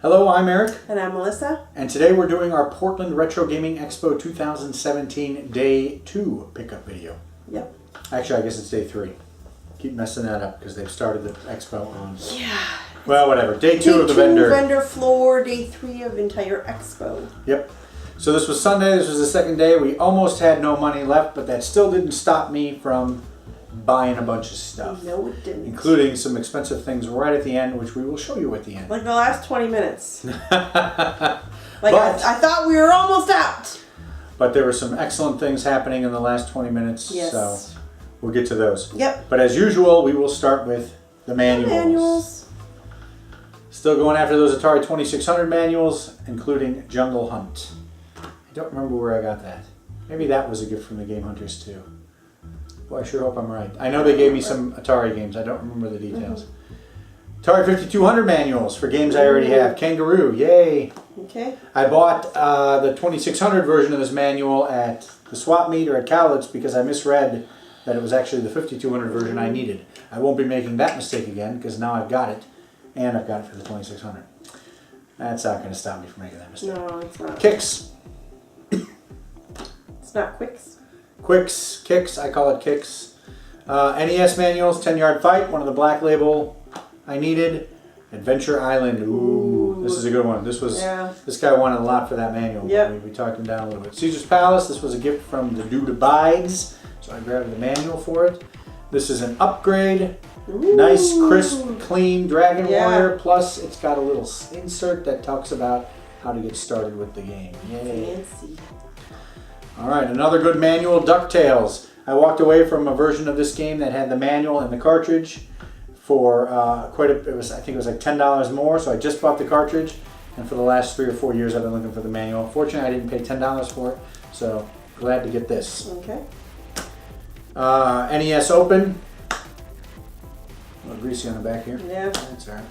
Hello, I'm Eric. And I'm Melissa. And today we're doing our Portland Retro Gaming Expo 2017 Day 2 pickup video. Yep. Actually, I guess it's Day 3. Keep messing that up because they've started the expo on... Yeah. Well, whatever. Day 2 of the vendor. vendor floor, Day 3 of entire expo. Yep. So this was Sunday. This was the second day. We almost had no money left, but that still didn't stop me from buying a bunch of stuff. No, it didn't. Including some expensive things right at the end, which we will show you at the end. Like the last 20 minutes. I thought we were almost out. But there were some excellent things happening in the last 20 minutes, yes. So we'll get to those. Yep. But as usual, we will start with the manuals. Still going after those Atari 2600 manuals, including Jungle Hunt. I don't remember where I got that. Maybe that was a gift from the Game Hunters too. Well, I sure hope I'm right. I know they gave me some Atari games. I don't remember the details. Atari 5200 manuals for games I already have. Kangaroo, yay! Okay. I bought the 2600 version of this manual at the swap meet or at Cowlitz because I misread that it was actually the 5200 version I needed. I won't be making that mistake again because now I've got it, and I've got it for the 2600. That's not going to stop me from making that mistake. No, it's not. Kicks. It's not Quicks. Kicks, I call it Kicks. NES manuals, 10-Yard Fight, one of the Black Label I needed. Adventure Island, ooh, this is a good one. This guy wanted a lot for that manual. Yep. We talked him down a little bit. Caesar's Palace, this was a gift from the Dude Abides, so I grabbed the manual for it. This is an upgrade. Ooh. Nice, crisp, clean Dragon Warrior, plus it's got a little insert that talks about how to get started with the game. Yay. Fancy. All right, another good manual, DuckTales. I walked away from a version of this game that had the manual and the cartridge for I think it was like $10 more, so I just bought the cartridge, and for the last 3 or 4 years I've been looking for the manual. Fortunately, I didn't pay $10 for it, so glad to get this. Okay. NES Open. A little greasy on the back here. Yeah. That's all right.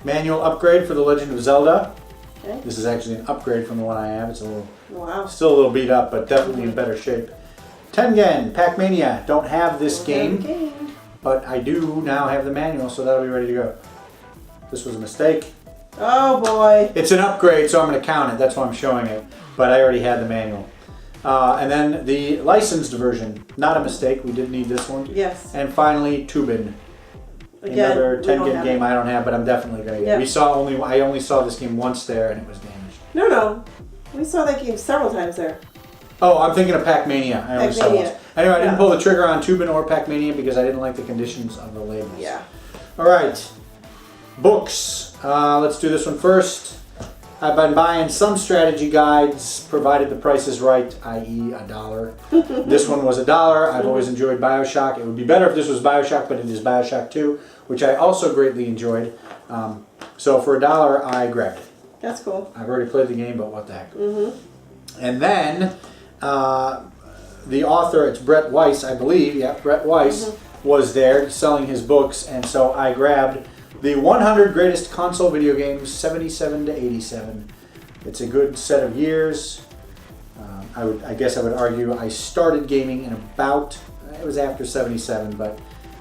Manual upgrade for The Legend of Zelda. Okay. This is actually an upgrade from the one I have. It's a little, still a little beat up, but definitely in better shape. Tengen, Pac-Mania. Don't have this game, but I do now have the manual, so that'll be ready to go. This was a mistake. Oh boy. It's an upgrade, so I'm going to count it. That's why I'm showing it, but I already had the manual. And then the licensed version, not a mistake. We did need this one. Yes. And finally, Tubin. Again, another Tengen game I don't have, but I'm definitely going to get. Yep. I only saw this game once there, and it was damaged. No. We saw that game several times there. Oh, I'm thinking of Pac-Mania. I only saw once. Anyway, I didn't pull the trigger on Tubin or Pac-Mania because I didn't like the conditions of the labels. Yeah. All right. Books. Let's do this one first. I've been buying some strategy guides, provided the price is right, i.e. $1. This one was $1. I've always enjoyed BioShock. It would be better if this was BioShock, but it is BioShock 2, which I also greatly enjoyed. So for $1, I grabbed it. That's cool. I've already played the game, but what the heck. And then the author, it's Brett Weiss, I believe. Yeah, Brett Weiss was there selling his books, and so I grabbed the 100 Greatest Console Video Games, 77 to 87. It's a good set of years. I guess I would argue I started gaming in about, it was after 77, but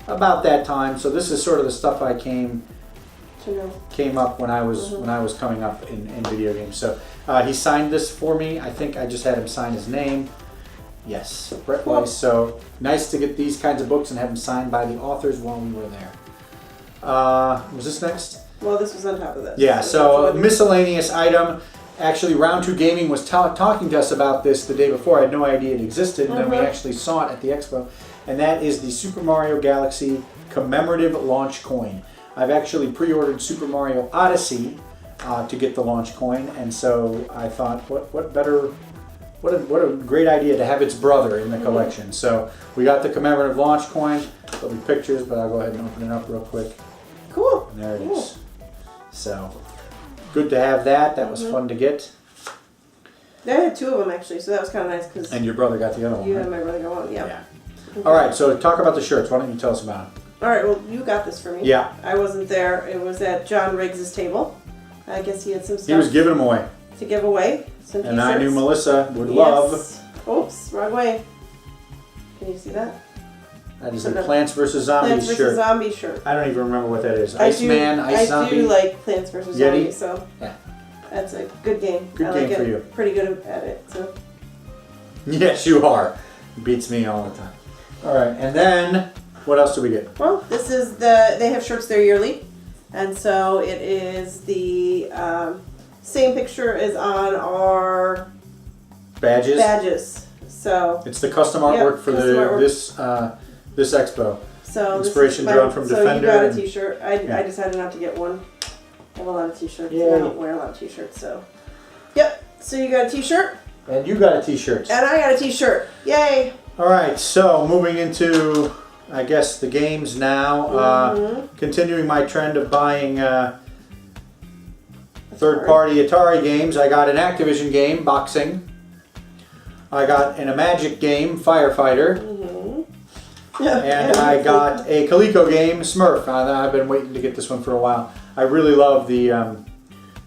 about that time. So this is sort of the stuff I came up when I was coming up in video games. So he signed this for me. I think I just had him sign his name. Yes, Brett Weiss. So nice to get these kinds of books and have them signed by the authors while we were there. Was this next? Well, this was on top of this. Yeah, so miscellaneous item. Actually, Round 2 Gaming was talking to us about this the day before. I had no idea it existed, and then we actually saw it at the expo. And that is the Super Mario Galaxy commemorative launch coin. I've actually pre-ordered Super Mario Odyssey to get the launch coin, and so I thought, what a great idea to have its brother in the collection. So we got the commemorative launch coin. There'll be pictures, but I'll go ahead and open it up real quick. Cool. And there it is. So good to have that. That was fun to get. I had 2 of them actually, so that was kind of nice. And your brother got the other one. You and my brother got one, yeah. All right, so talk about the shirts. Why don't you tell us about them? All right, well, you got this for me. Yeah. I wasn't there. It was at John Riggs' table. I guess he had some stuff. He was giving them away. To give away. Some and I knew Melissa would love. Oops, wrong way. Can you see that? That is a Plants vs. Zombies Plants vs. shirt. Zombie shirt. I don't even remember what that is. I Zombie. do like Plants vs. Yeti? Zombies, so yeah. That's a good game. Good game for you. Pretty good at it, so. Yes, you are. Beats me all the time. All right, and then what else do we get? Well, this is they have shirts there yearly, and so it is the same picture as on our badges. So it's the custom artwork for this expo. So inspiration drawn from Defender. So you got a T-shirt. I decided not to get one. I have a lot of T-shirts. And I don't wear a lot of T-shirts, so. Yep. So you got a T-shirt. And you got a T-shirt. And I got a T-shirt. Yay! All right. So moving into, I guess, the games now. Continuing my trend of buying third-party Atari games. I got an Activision game, Boxing. I got a Magic game, Firefighter. And I got a Coleco game, Smurf. I've been waiting to get this one for a while. I really love the,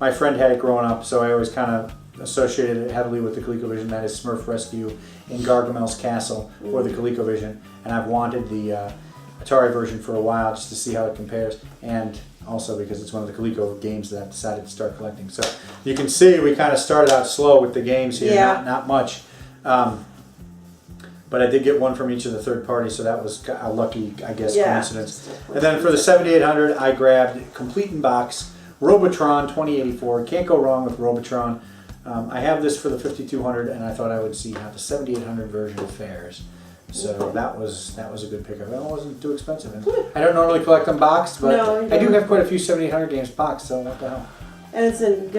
my friend had it growing up, so I always kind of associated it heavily with the ColecoVision. That is Smurf Rescue in Gargamel's Castle for the ColecoVision. And I've wanted the Atari version for a while just to see how it compares. And also because it's one of the Coleco games that I've decided to start collecting. So you can see we kind of started out slow with the games here, not much. But I did get one from each of the third parties, so that was a lucky, I guess, coincidence. And then for the 7800, I grabbed Complete in Box, Robotron 2084. Can't go wrong with Robotron. I have this for the 5200, and I thought I would see how the 7800 version fares. So that was a good pickup. It wasn't too expensive. And I don't normally collect them boxed, but I do have quite a few 7800 games boxed, so what the hell. And it's in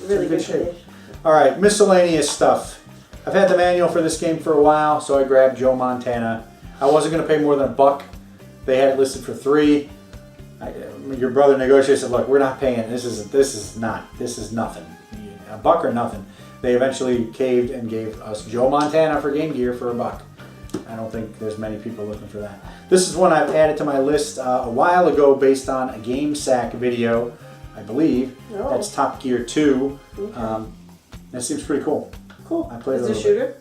really good shape. All right, miscellaneous stuff. I've had the manual for this game for a while, so I grabbed Joe Montana. I wasn't going to pay more than $1. They had it listed for $3. Your brother negotiated, said, "Look, we're not paying. This is nothing. $1 or nothing." They eventually caved and gave us Joe Montana for Game Gear for $1. I don't think there's many people looking for that. This is one I've added to my list a while ago based on a GameSack video, I believe. That's Top Gear 2. That seems pretty cool. Cool. I played Is it a shooter?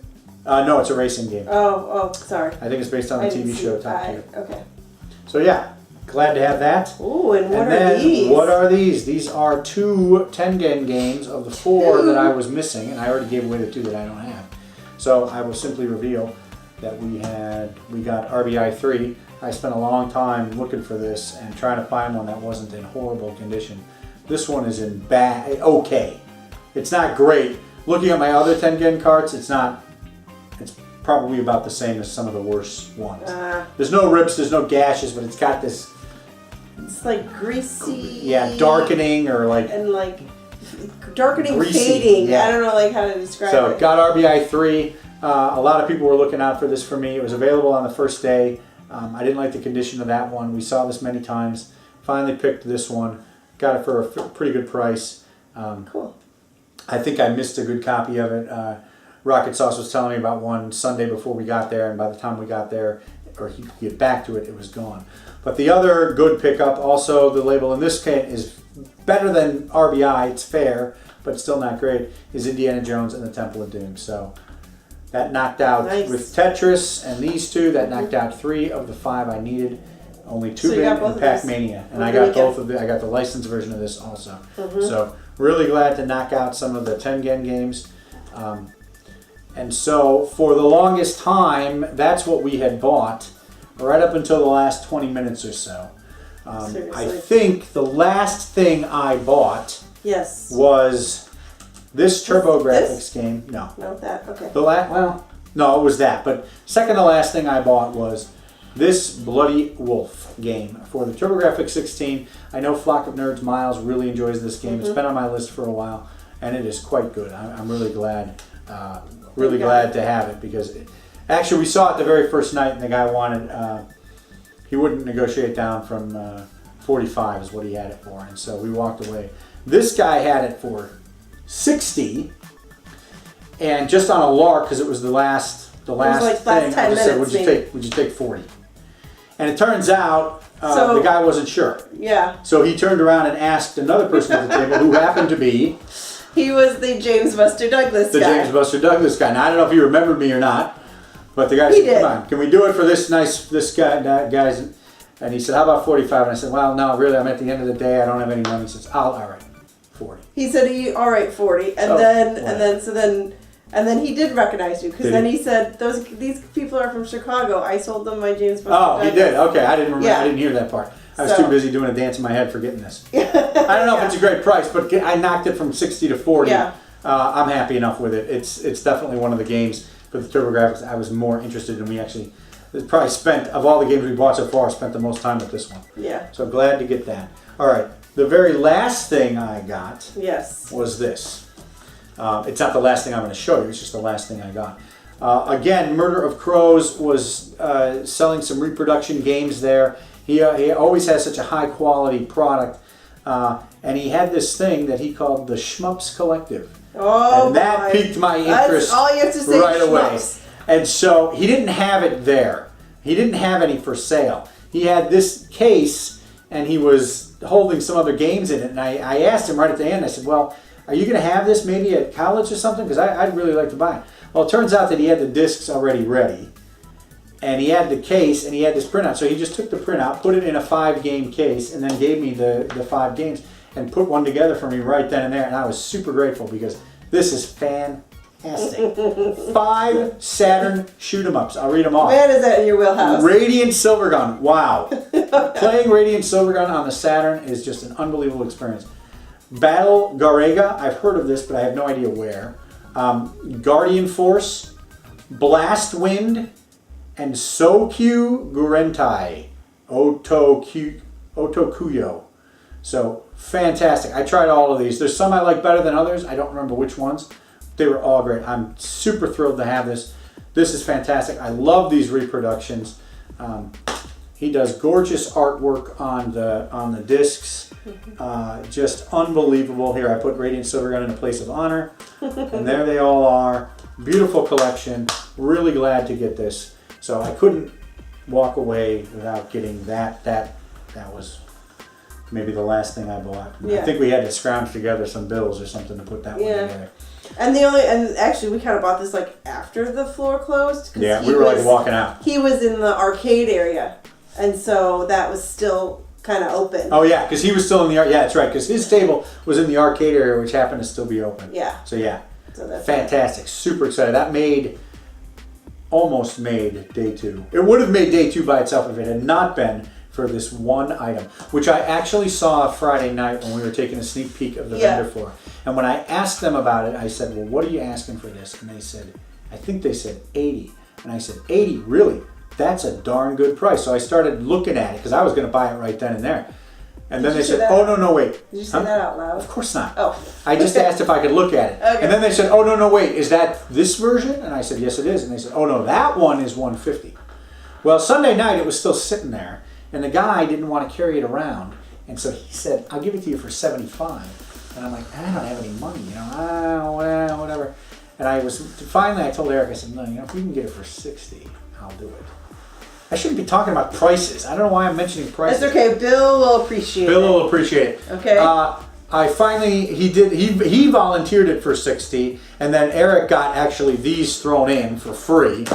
No, it's a racing game. Oh, sorry. I think it's based on the TV show Top Gear. Okay. So yeah, glad to have that. Ooh, and what are these? What are these? These are 2 Tengen games of the 4 that I was missing, and I already gave away the 2 that I don't have. So I will simply reveal that we got RBI 3. I spent a long time looking for this and trying to find one that wasn't in horrible condition. This one is in okay. It's not great. Looking at my other Tengen carts, it's probably about the same as some of the worst ones. There's no rips, there's no gashes, but it's got this... It's like greasy... Yeah, darkening or like... And like darkening, greasy, fading. I don't know like how to describe it. So, got RBI 3. A lot of people were looking out for this for me. It was available on the first day. I didn't like the condition of that one. We saw this many times. Finally picked this one. Got it for a pretty good price. Cool. I think I missed a good copy of it. Rocket Sauce was telling me about one Sunday before we got there, and by the time we got there, or he could get back to it, it was gone. But the other good pickup, also the label in this kit is better than RBI, it's fair, but still not great, is Indiana Jones and the Temple of Doom. So that knocked out, with Tetris and these 2, that knocked out 3 of the 5 I needed. Only 2-bit and Pac-Mania. And I got both of the, I got the licensed version of this also. So really glad to knock out some of the Tengen games. And so for the longest time, that's what we had bought right up until the last 20 minutes or so. I think the last thing I bought was this TurboGrafx game. No. No, that, okay. No, it was that. But second to last thing I bought was this Bloody Wolf game for the TurboGrafx 16. I know Flock of Nerds Miles really enjoys this game. It's been on my list for a while, and it is quite good. I'm really glad, to have it because actually we saw it the very first night, and the guy wanted he wouldn't negotiate down from 45 is what he had it for, and so we walked away. This guy had it for 60, and just on a lark because it was the last thing. I just said, would you take 40? And it turns out the guy wasn't sure. Yeah. So he turned around and asked another person at the table who happened to be... He was the James Buster Douglas guy. The James Buster Douglas guy. Now, I don't know if he remembered me or not, But the guy said, come on, can we do it for this guy's? And he said, how about 45? And I said, well, no, really, I'm at the end of the day. I don't have any money. He says, all right, 40. He said, all right, 40. And then he did recognize you because then he said, these people are from Chicago. I sold them my James Bond. Oh, he did. Okay, I didn't remember. I didn't hear that part. I was too busy doing a dance in my head for getting this. I don't know if it's a great price, but I knocked it from 60 to 40. Yeah. I'm happy enough with it. It's definitely one of the games for the TurboGrafx I was more interested in. We actually probably spent, of all the games we bought so far, spent the most time with this one. Yeah. So glad to get that. All right. The very last thing I got was this. It's not the last thing I'm going to show you. It's just the last thing I got. Again, Murder of Crows was selling some reproduction games there. He always has such a high quality product. And he had this thing that he called the Shmups Collective. Oh, and that piqued my interest all you have to say right away. And so he didn't have it there. He didn't have any for sale. He had this case, and he was holding some other games in it. And I asked him right at the end, I said, well, are you going to have this maybe at college or something? Because I'd really like to buy it. Well, it turns out that he had the discs already ready. And he had the case, and he had this printout. So he just took the printout, put it in a 5-game case, and then gave me the 5 games and put one together for me right then and there. And I was super grateful because this is fantastic. 5 Saturn shoot-em-ups. I'll read them off. Man, is that in your wheelhouse? Radiant Silvergun. Wow. Playing Radiant Silvergun on the Saturn is just an unbelievable experience. Battle Garega. I've heard of this, but I have no idea where. Guardian Force. Blast Wind. And Sokyu Gurentai. Otokuyo. So, fantastic. I tried all of these. There's some I like better than others. I don't remember which ones. They were all great. I'm super thrilled to have this. This is fantastic. I love these reproductions. He does gorgeous artwork on the discs. Just unbelievable. Here, I put Radiant Silvergun in a place of honor. And there they all are. Beautiful collection. Really glad to get this. So I couldn't walk away without getting that. That was maybe the last thing I bought. Yeah. I think we had to scrounge together some bills or something to put that one together. And actually we kind of bought this like after the floor closed. Yeah, we were like walking out. He was in the arcade area, and so that was still kind of open. Oh yeah, because he was still in the yeah, that's right. Because his table was in the arcade area, which happened to still be open. Yeah. So yeah, that's fantastic. Super excited. That almost made day 2. It would have made day 2 by itself if it had not been for this one item, which I actually saw Friday night when we were taking a sneak peek of the vendor floor. And when I asked them about it, I said, well, what are you asking for this? And they said, I think they said 80. And I said, 80? Really? That's a darn good price. So I started looking at it because I was going to buy it right then and there. And then they said, oh, no, wait. Did you say that out loud? Of course not. Oh. I just asked if I could look at it. Okay. And then they said, oh, no, wait. Is that this version? And I said, yes, it is. And they said, oh, no, that one is 150. Well, Sunday night, it was still sitting there. And the guy didn't want to carry it around. And so he said, I'll give it to you for 75. And I'm like, I don't have any money, well, whatever. And finally I told Eric, I said, no, if we can get it for 60, I'll do it. I shouldn't be talking about prices. I don't know why I'm mentioning prices. That's okay. Bill will appreciate it. Bill will appreciate it. Okay. I finally, he volunteered it for 60, and then Eric got actually these thrown in for free.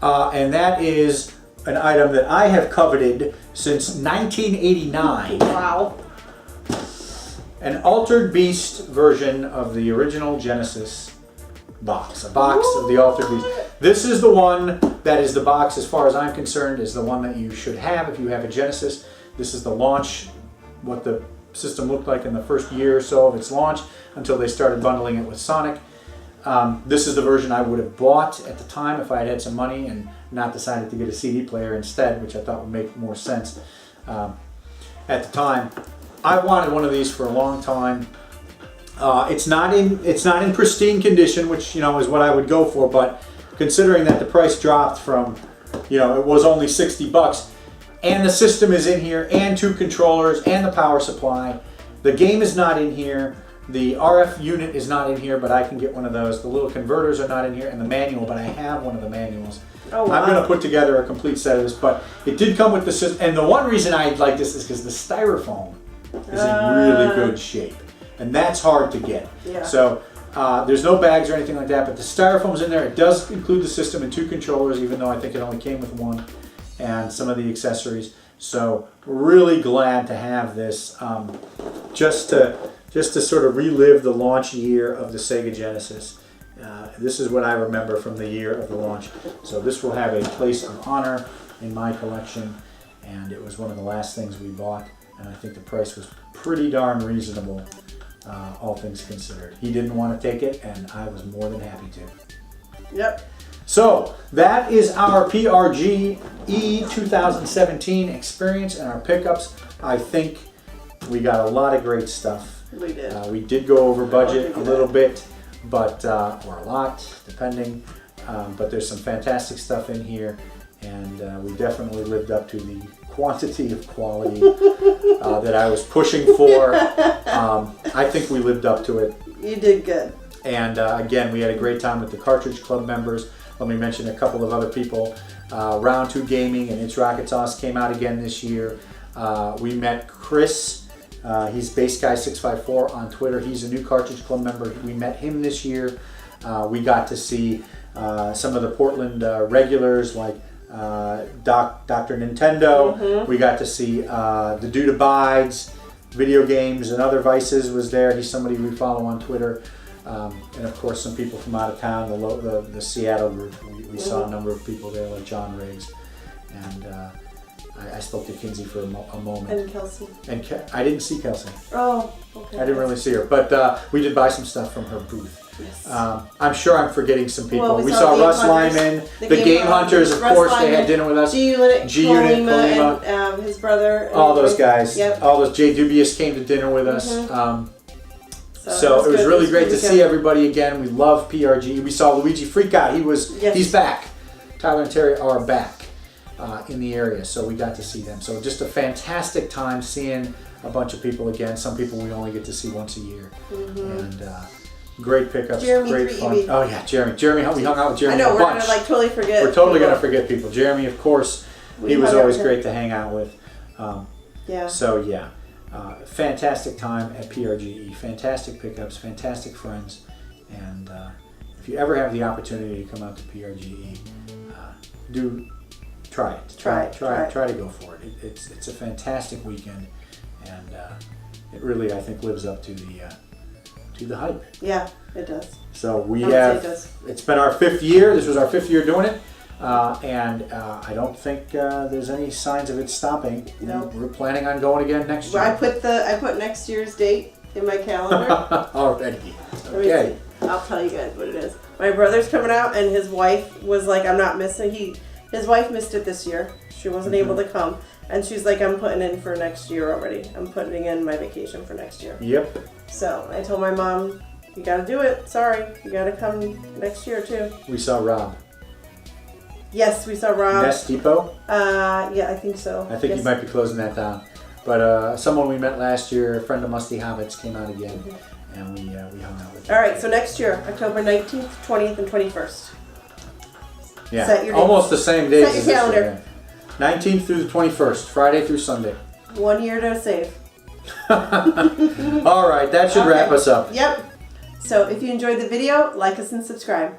And that is an item that I have coveted since 1989. Wow. An Altered Beast version of the original Genesis box. A box of the Altered Beast. This is the one that is the box, as far as I'm concerned, is the one that you should have if you have a Genesis. This is the launch, what the system looked like in the first year or so of its launch until they started bundling it with Sonic. This is the version I would have bought at the time if I had had some money and not decided to get a CD player instead, which I thought would make more sense at the time. I wanted one of these for a long time. It's not in pristine condition, which is what I would go for. But considering that the price dropped from, it was only $60, and the system is in here, and 2 controllers, and the power supply. The game is not in here. The RF unit is not in here, but I can get one of those. The little converters are not in here, and the manual, but I have one of the manuals. Oh, wow. I'm going to put together a complete set of this, but it did come with the system. And the one reason I like this is because the styrofoam is in really good shape, and that's hard to get. Yeah. So There's no bags or anything like that, but the styrofoam's in there. It does include the system and 2 controllers, even though I think it only came with 1, and some of the accessories. So really glad to have this, just to sort of relive the launch year of the Sega Genesis. This is what I remember from the year of the launch. So this will have a place of honor in my collection, and it was one of the last things we bought, and I think the price was pretty darn reasonable, all things considered. He didn't want to take it, and I was more than happy to. Yep. So that is our PRGE 2017 experience and our pickups. I think we got a lot of great stuff. We did. We did go over budget a little bit, but or a lot, depending. But there's some fantastic stuff in here, and we definitely lived up to the quantity of quality that I was pushing for. I think we lived up to it. You did good. And again, we had a great time with the Cartridge Club members. Let me mention a couple of other people. Round 2 Gaming and It's Rocket Sauce came out again this year. We met Chris. He's BaseGuy654 on Twitter. He's a new Cartridge Club member. We met him this year. We got to see some of the Portland regulars like Dr. Nintendo. Mm-hmm. We got to see the Dude Abides, Video Games and Other Vices was there. He's somebody we follow on Twitter. And of course some people from out of town, the Seattle group. We saw a number of people there like John Riggs. And I spoke to Kinsey for a moment. And Kelsey. And I didn't see Kelsey. Oh, okay. I didn't really see her. But we did buy some stuff from her booth. Yes. I'm sure I'm forgetting some people. Well, we saw Russ Hunters, Lyman, the Game Hunters, of Russ course. Lyman, They had dinner with us. G-Unit, Kolima, and his brother. all those guys. Yep. All those. Jay Dubious came to dinner with us. Mm-hmm. So it was really great to see everybody again. We love PRG. We saw Luigi Freakout. He's back. Tyler and Terry are back in the area, so we got to see them. So just a fantastic time seeing a bunch of people again. Some people we only get to see once a year. Mm-hmm. And great pickups, Jeremy great fun. Eby. Oh yeah, Jeremy. We hung out with Jeremy I know, a we're bunch. gonna totally forget. We're totally gonna forget people. Jeremy, of course, he was always great to hang out with. Yeah. So yeah. Fantastic time at PRGE, fantastic pickups, fantastic friends, and if you ever have the opportunity to come out to PRGE, do try it. Try to go for it. It's a fantastic weekend, and it really, I think, lives up to the hype. Yeah, it does. So it's been our 5th year. This was our 5th year doing it. And I don't think there's any signs of it stopping. No. We're planning on going again next year. I put next year's date in my calendar. Already. Okay. I'll tell you guys what it is. My brother's coming out, and his wife was like, "I'm not missing." His wife missed it this year. She wasn't able to come, and she's like, "I'm putting in for next year already. I'm putting in my vacation for next year." Yep. So I told my mom, "You got to do it. Sorry, you got to come next year too." We saw Rob. Yes, we saw Rob. Nest Depot? Yeah, I think so. I think you might be closing that down. But someone we met last year, a friend of Musty Hobbits, came out again, and we hung out with him. All right, so next year, October 19th, 20th, and 21st. Yeah, Set your almost the same days Set your as this calendar. year. 19th through the 21st, Friday through Sunday. 1 year to save. All right, that should wrap us up. Yep. So if you enjoyed the video, like us and subscribe.